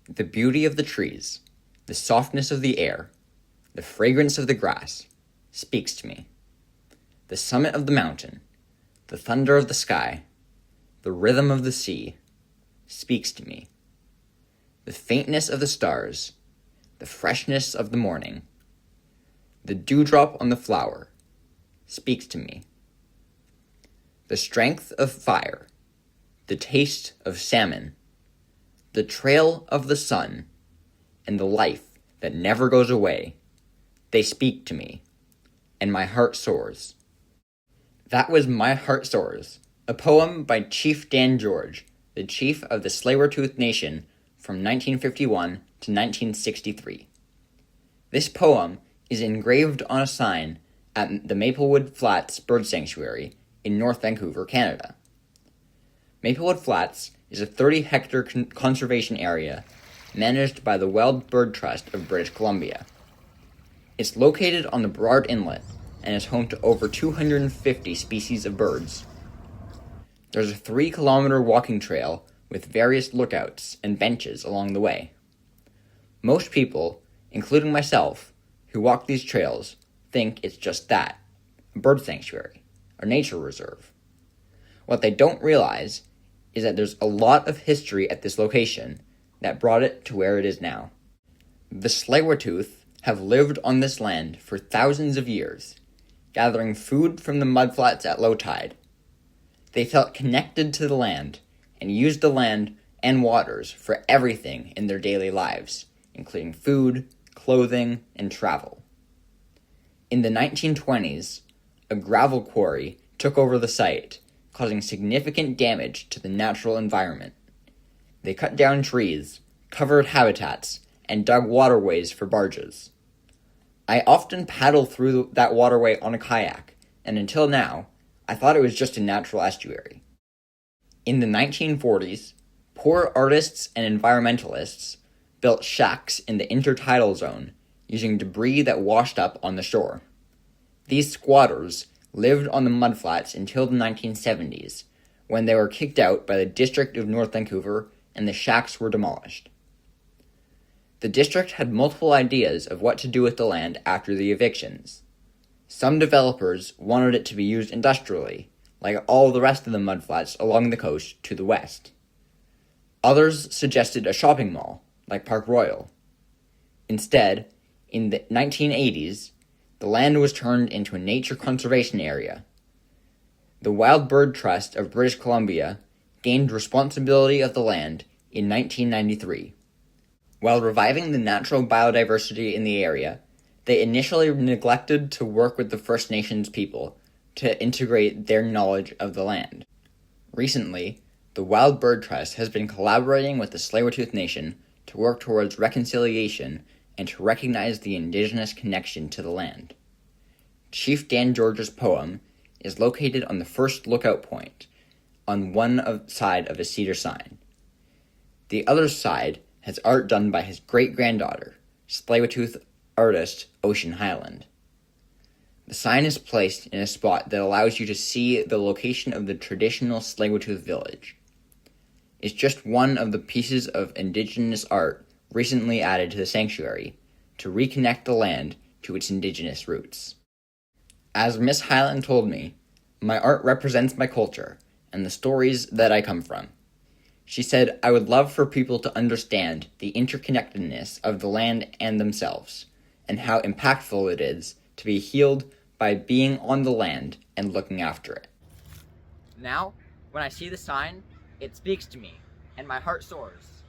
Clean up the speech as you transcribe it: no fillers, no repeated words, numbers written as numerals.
The beauty of the trees, the softness of the air, the fragrance of the grass speaks to me. The summit of the mountain, the thunder of the sky, the rhythm of the sea speaks to me. The faintness of the stars, the freshness of the morning, the dewdrop on the flower speaks to me. The strength of fire, the taste of salmon, the trail of the sun, and the life that never goes away, they speak to me, and my heart soars. That was My Heart Soars, a poem by Chief Dan George, the chief of the Tsleil-Waututh Nation from 1951 to 1963. This poem is engraved on a sign at the Maplewood Flats Bird Sanctuary in North Vancouver, Canada. Maplewood Flats is a 30-hectare conservation area managed by the Wild Bird Trust of British Columbia. It's located on the Burrard Inlet and is home to over 250 species of birds. There's a 3-kilometer walking trail with various lookouts and benches along the way. Most people, including myself, who walk these trails think it's just that, a bird sanctuary, or nature reserve. What they don't realize is that there's a lot of history at this location that brought it to where it is now. The Tsleil-Waututh have lived on this land for thousands of years, gathering food from the mudflats at low tide. They felt connected to the land and used the land and waters for everything in their daily lives, including food, clothing, and travel. In the 1920s, a gravel quarry took over the site, causing significant damage to the natural environment. They cut down trees, covered habitats, and dug waterways for barges. I often paddle through that waterway on a kayak, and until now, I thought it was just a natural estuary. In the 1940s, poor artists and environmentalists built shacks in the intertidal zone using debris that washed up on the shore. These squatters lived on the mudflats until the 1970s, when they were kicked out by the District of North Vancouver and the shacks were demolished. The district had multiple ideas of what to do with the land after the evictions. Some developers wanted it to be used industrially, like all the rest of the mudflats along the coast to the west. Others suggested a shopping mall, like Park Royal. Instead, in the 1980s, the land was turned into a nature conservation area. The Wild Bird Trust of British Columbia gained responsibility of the land in 1993. While reviving the natural biodiversity in the area, they initially neglected to work with the First Nations people to integrate their knowledge of the land. Recently, the Wild Bird Trust has been collaborating with the Tsleil-Waututh Nation to work towards reconciliation and to recognize the Indigenous connection to the land. Chief Dan George's poem is located on the first lookout point on one side of a cedar sign. The other side has art done by his great-granddaughter, Tsleil-Waututh artist Ocean Highland. The sign is placed in a spot that allows you to see the location of the traditional Tsleil-Waututh village. It's just one of the pieces of Indigenous art recently added to the sanctuary to reconnect the land to its Indigenous roots. As Miss Highland told me, my art represents my culture and the stories that I come from. She said, I would love for people to understand the interconnectedness of the land and themselves, and how impactful it is to be healed by being on the land and looking after it. Now, when I see the sign, it speaks to me, and my heart soars.